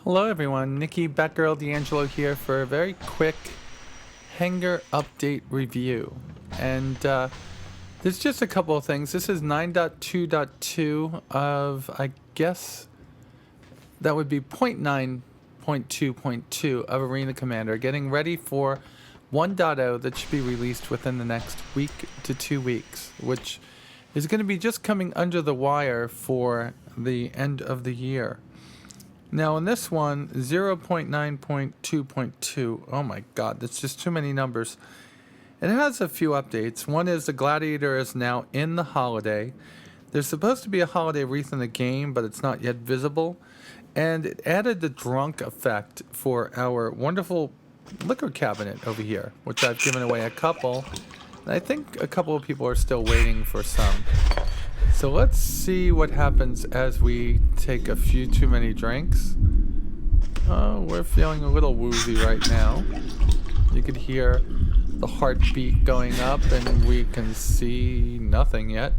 Hello everyone, Nikki Batgirl D'Angelo here for a very quick Hangar update review. And there's just a couple of things. This is 9.2.2 of, I guess, that would be 0.9.2.2 of Arena Commander, getting ready for 1.0 that should be released within the next week to 2 weeks, which is going to be just coming under the wire for the end of the year. Now in this one, 0.9.2.2, oh my god, that's just too many numbers. It has a few updates. One is the Gladiator is now in the holiday. There's supposed to be a holiday wreath in the game, but it's not yet visible. And it added the drunk effect for our wonderful liquor cabinet over here, which I've given away a couple. And I think a couple of people are still waiting for some. So let's see what happens as we take a few too many drinks. Oh, we're feeling a little woozy right now. You could hear the heartbeat going up and we can see nothing yet.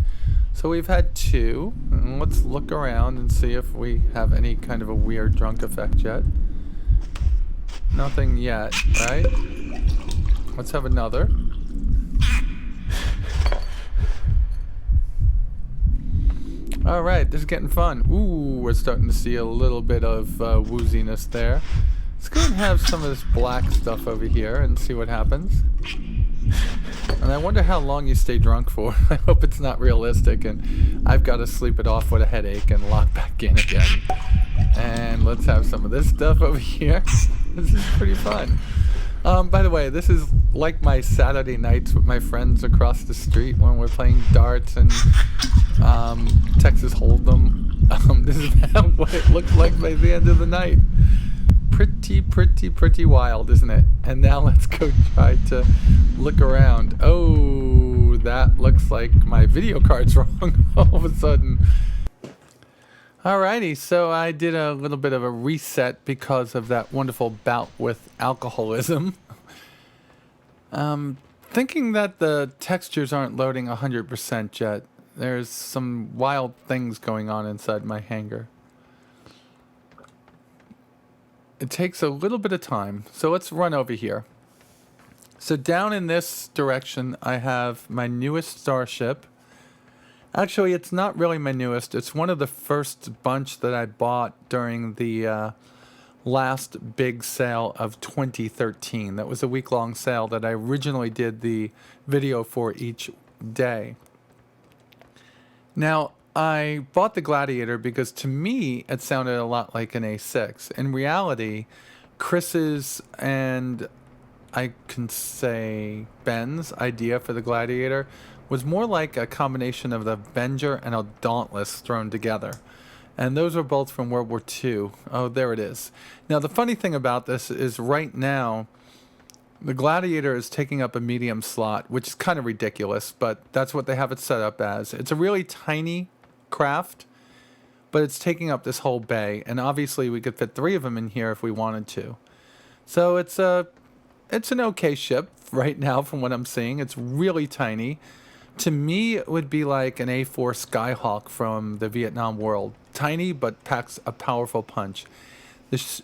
So we've had two. And let's look around and see if we have any kind of a weird drunk effect yet. Nothing yet, right? Let's have another. Alright, this is getting fun. Ooh, we're starting to see a little bit of wooziness there. Let's go and have some of this black stuff over here and see what happens. And I wonder how long you stay drunk for. I hope it's not realistic and I've got to sleep it off with a headache and lock back in again. And let's have some of this stuff over here. This is pretty fun. By the way, this is like my Saturday nights with my friends across the street when we're playing darts and Texas Hold'em. This is what it looks like by the end of the night. Pretty wild, isn't it? And now let's go try to look around. Oh, that looks like my video card's wrong all of a sudden. Alrighty, so I did a little bit of a reset because of that wonderful bout with alcoholism. Thinking that the textures aren't loading 100% yet. There's some wild things going on inside my hangar. It takes a little bit of time, so let's run over here. So down in this direction, I have my newest starship. Actually, it's not really my newest. It's one of the first bunch that I bought during the last big sale of 2013. That was a week-long sale that I originally did the video for each day. Now, I bought the Gladiator because to me, it sounded a lot like an A6. In reality, Chris's and I can say Ben's idea for the Gladiator was more like a combination of the Avenger and a Dauntless thrown together. And those were both from World War II. Oh, there it is. Now, the funny thing about this is right now, the Gladiator is taking up a medium slot, which is kind of ridiculous, but that's what they have it set up as. It's a really tiny craft, but it's taking up this whole bay. And obviously, we could fit 3 of them in here if we wanted to. So it's an okay ship right now from what I'm seeing. It's really tiny. To me, it would be like an A4 Skyhawk from the Vietnam War. Tiny, but packs a powerful punch. This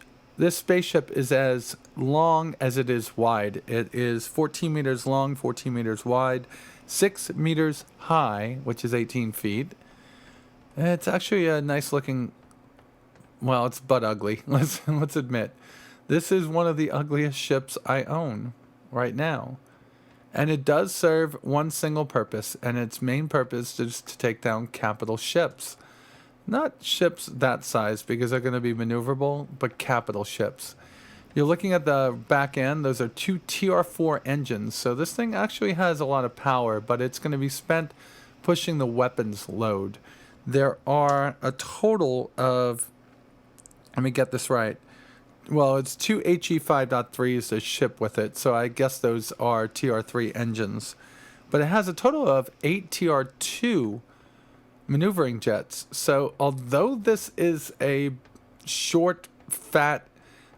spaceship is as long as it is wide. It is 14 meters long, 14 meters wide, 6 meters high, which is 18 feet. It's actually a nice looking, well, it's butt ugly. Let's admit. This is one of the ugliest ships I own right now. And it does serve one single purpose, and its main purpose is to take down capital ships. Not ships that size, because they're going to be maneuverable, but capital ships. You're looking at the back end. Those are 2 TR4 engines, so this thing actually has a lot of power, but it's going to be spent pushing the weapons load. There are a total of, let me get this right, well, it's 2 HE5.3s to ship with it, so I guess those are TR3 engines. But it has a total of 8 TR2 maneuvering jets. So although this is a short, fat,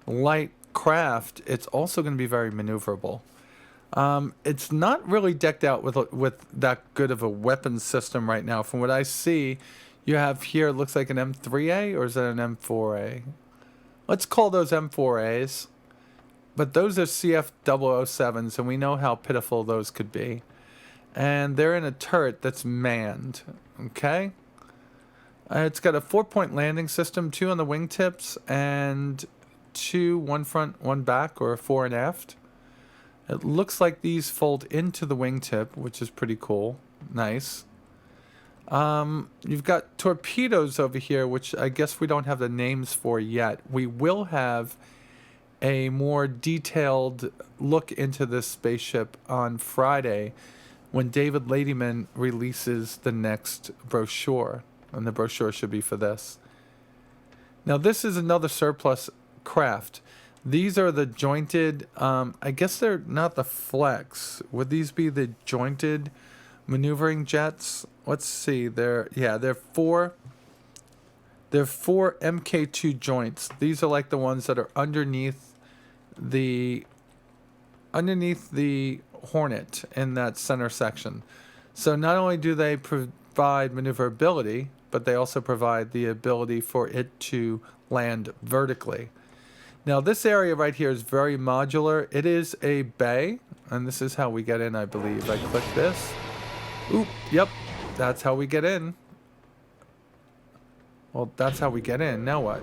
light craft, it's also going to be very maneuverable. It's not really decked out with that good of a weapons system right now. From what I see, you have here, it looks like an M3A, or is that an M4A? Let's call those M4As. But those are CF007s, and we know how pitiful those could be. And they're in a turret that's manned. Okay? It's got a 4-point landing system, 2 on the wingtips, and 2, 1 front, 1 back, or 4 and aft. It looks like these fold into the wingtip, which is pretty cool. Nice. You've got torpedoes over here, which I guess we don't have the names for yet. We will have a more detailed look into this spaceship on Friday when David Ladyman releases the next brochure. And the brochure should be for this. Now, this is another surplus craft. These are the jointed, I guess they're not the flex. Would these be the jointed maneuvering jets? Let's see. They're 4 MK2 joints. These are like the ones that are underneath the Hornet in that center section. So not only do they provide maneuverability, but they also provide the ability for it to land vertically. Now this area right here is very modular. It is a bay, and this is how we get in, I believe. I click this. Oop, yep, that's how we get in. Well, that's how we get in. Now what?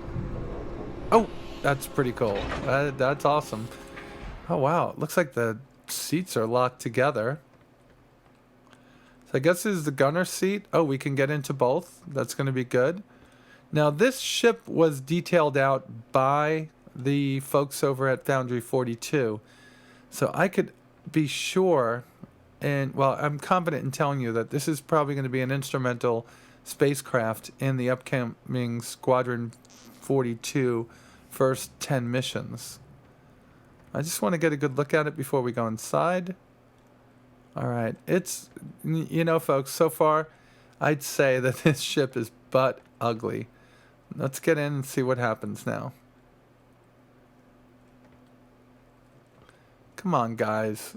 Oh, that's pretty cool. That's awesome. Oh, wow. It looks like the seats are locked together. So I guess this is the gunner seat. Oh, we can get into both. That's going to be good. Now, this ship was detailed out by the folks over at Foundry 42. So I could be sure, and, well, I'm confident in telling you that this is probably going to be an instrumental spacecraft in the upcoming Squadron 42 first 10 missions. I just want to get a good look at it before we go inside. All right. It's, you know, folks, so far, I'd say that this ship is butt ugly. Let's get in and see what happens now. Come on, guys.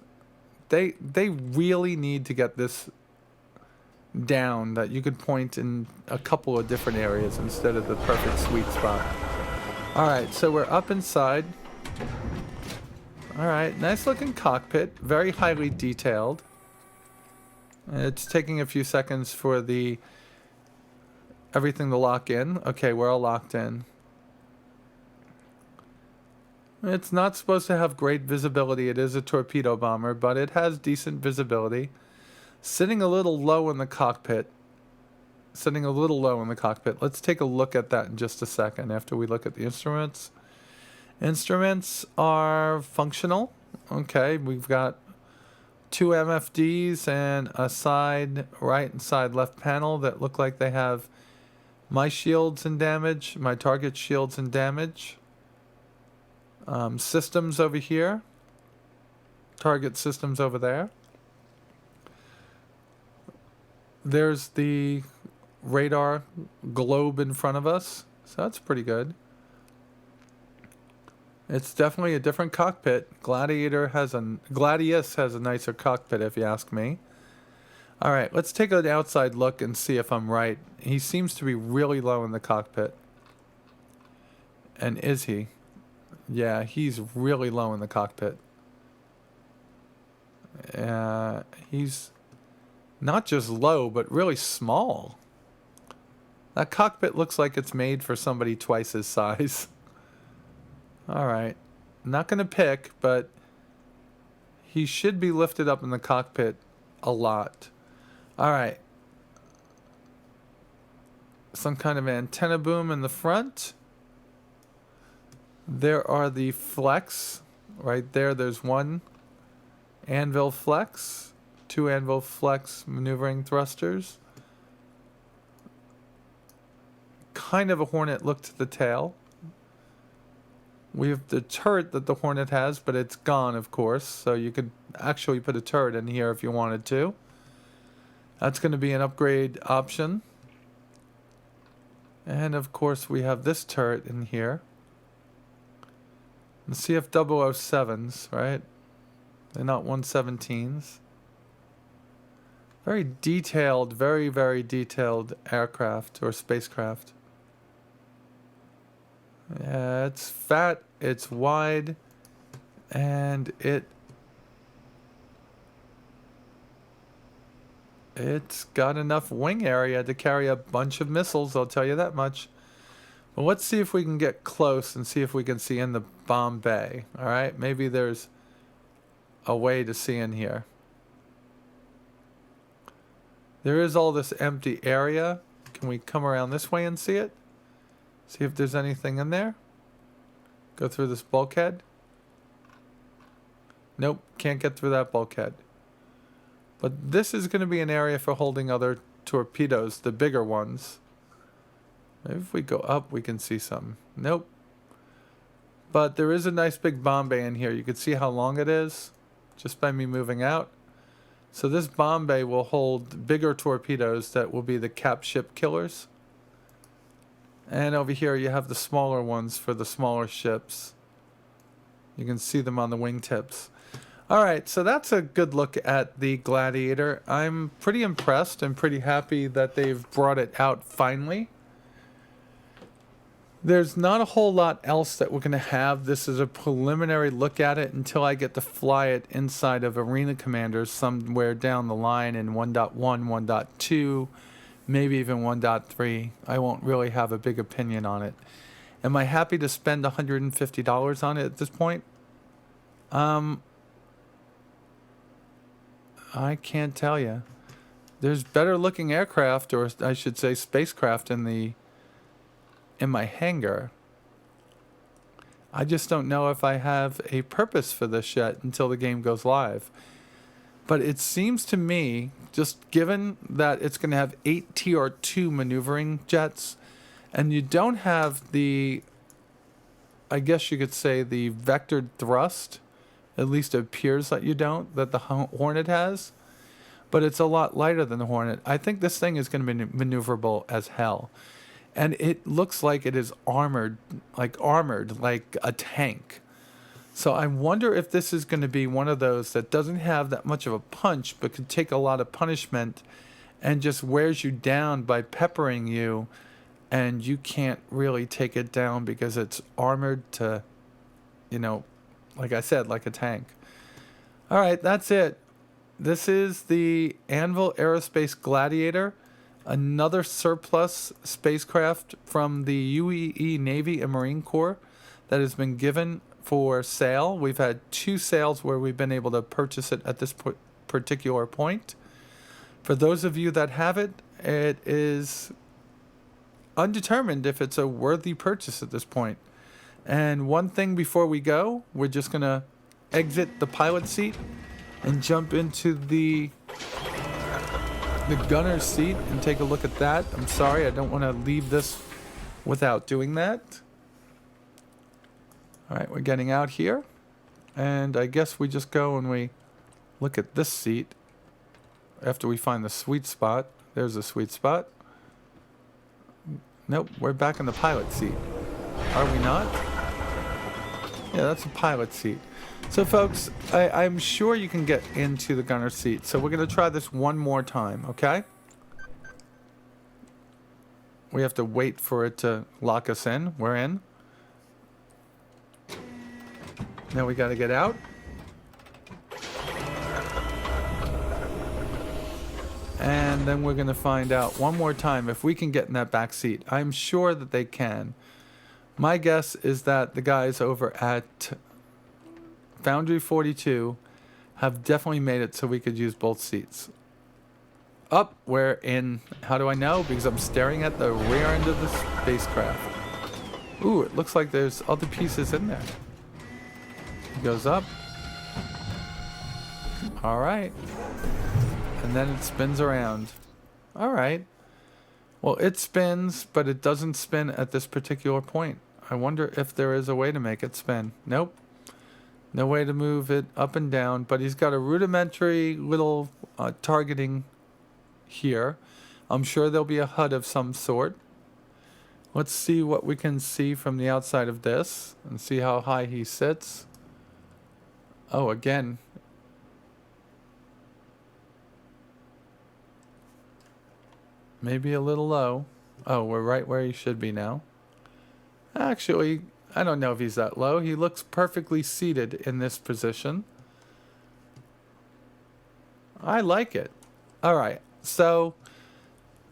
They really need to get this down, that you could point in a couple of different areas instead of the perfect sweet spot. All right, so we're up inside. All right, nice looking cockpit, very highly detailed. It's taking a few seconds for everything to lock in. Okay, we're all locked in. It's not supposed to have great visibility. It is a torpedo bomber, but it has decent visibility. Sitting a little low in the cockpit. Let's take a look at that in just a second after we look at the instruments. Instruments are functional. Okay, we've got 2 MFDs and a side right and side left panel that look like they have my shields and damage, my target shields and damage. Systems over here. Target systems over there. There's the radar globe in front of us, so that's pretty good. It's definitely a different cockpit. Gladius has a nicer cockpit, if you ask me. All right, let's take an outside look and see if I'm right. He seems to be really low in the cockpit. And is he? Yeah, he's really low in the cockpit. He's not just low, but really small. That cockpit looks like it's made for somebody twice his size. All right. Not going to pick, but he should be lifted up in the cockpit a lot. All right. Some kind of antenna boom in the front. There are the flex. Right there, there's one Anvil flex. 2 Anvil flex maneuvering thrusters. Kind of a Hornet look to the tail. We have the turret that the Hornet has, but it's gone, of course. So you could actually put a turret in here if you wanted to. That's going to be an upgrade option. And, of course, we have this turret in here. The CF007s, right? They're not 117s. Very detailed, very, very detailed aircraft or spacecraft. It's fat, it's wide, and it's got enough wing area to carry a bunch of missiles, I'll tell you that much. Well, let's see if we can get close and see if we can see in the bomb bay. All right, maybe there's a way to see in here. There is all this empty area. Can we come around this way and see it? See if there's anything in there? Go through this bulkhead? Nope, can't get through that bulkhead. But this is going to be an area for holding other torpedoes, the bigger ones. Maybe if we go up, we can see some. Nope. But there is a nice big bomb bay in here. You can see how long it is just by me moving out. So this bomb bay will hold bigger torpedoes that will be the cap ship killers. And over here you have the smaller ones for the smaller ships. You can see them on the wingtips. Alright, so that's a good look at the Gladiator. I'm pretty impressed and pretty happy that they've brought it out finally. There's not a whole lot else that we're going to have. This is a preliminary look at it until I get to fly it inside of Arena Commanders somewhere down the line in 1.1, 1.2, maybe even 1.3. I won't really have a big opinion on it. Am I happy to spend $150 on it at this point? I can't tell you. There's better looking aircraft, or I should say spacecraft, in my hangar. I just don't know if I have a purpose for this yet until the game goes live. But it seems to me, just given that it's going to have 8 TR2 maneuvering jets, and you don't have the, I guess you could say, the vectored thrust, at least it appears that you don't, that the Hornet has, but it's a lot lighter than the Hornet. I think this thing is going to be maneuverable as hell. And it looks like it is armored like a tank. So I wonder if this is going to be one of those that doesn't have that much of a punch, but could take a lot of punishment and just wears you down by peppering you, and you can't really take it down because it's armored to, you know, like I said, like a tank. All right, that's it. This is the Anvil Aerospace Gladiator. Another surplus spacecraft from the UEE Navy and Marine Corps that has been given for sale. We've had 2 sales where we've been able to purchase it at this particular point. For those of you that have it, it is undetermined if it's a worthy purchase at this point. And one thing before we go, we're just going to exit the pilot seat and jump into the gunner's seat and take a look at that. I'm sorry, I don't want to leave this without doing that. Alright, we're getting out here. And I guess we just go and we look at this seat after we find the sweet spot. There's a sweet spot. Nope, we're back in the pilot seat. Are we not? Yeah, that's a pilot seat. So folks, I'm sure you can get into the gunner seat. So we're going to try this one more time, okay? We have to wait for it to lock us in. We're in. Now we got to get out. And then we're going to find out one more time if we can get in that back seat. I'm sure that they can. My guess is that the guys over at Foundry 42 have definitely made it so we could use both seats. Up, we're in. How do I know? Because I'm staring at the rear end of the spacecraft. Ooh, it looks like there's other pieces in there. It goes up. All right. And then it spins around. All right. Well, it spins, but it doesn't spin at this particular point. I wonder if there is a way to make it spin. Nope. No way to move it up and down, but he's got a rudimentary little targeting here. I'm sure there'll be a HUD of some sort. Let's see what we can see from the outside of this and see how high he sits. Oh, again. Maybe a little low. Oh, we're right where he should be now. Actually, I don't know if he's that low. He looks perfectly seated in this position. I like it. All right. So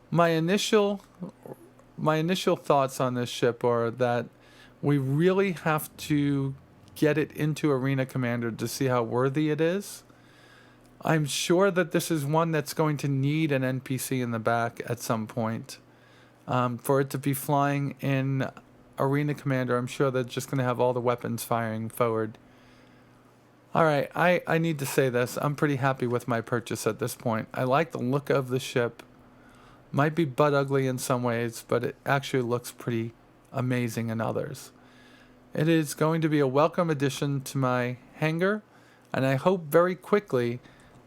my initial my initial thoughts on this ship are that we really have to get it into Arena Commander to see how worthy it is. I'm sure that this is one that's going to need an NPC in the back at some point. For it to be flying in Arena Commander, I'm sure they're just going to have all the weapons firing forward. All right, I need to say this. I'm pretty happy with my purchase at this point. I like the look of the ship. Might be butt ugly in some ways, but it actually looks pretty amazing in others. It is going to be a welcome addition to my hangar, and I hope very quickly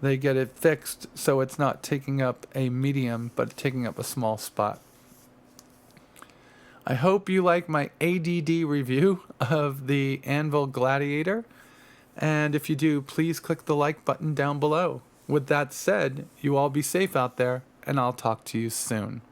they get it fixed so it's not taking up a medium, but taking up a small spot. I hope you like my ADD review of the Anvil Gladiator, and if you do, please click the like button down below. With that said, you all be safe out there, and I'll talk to you soon.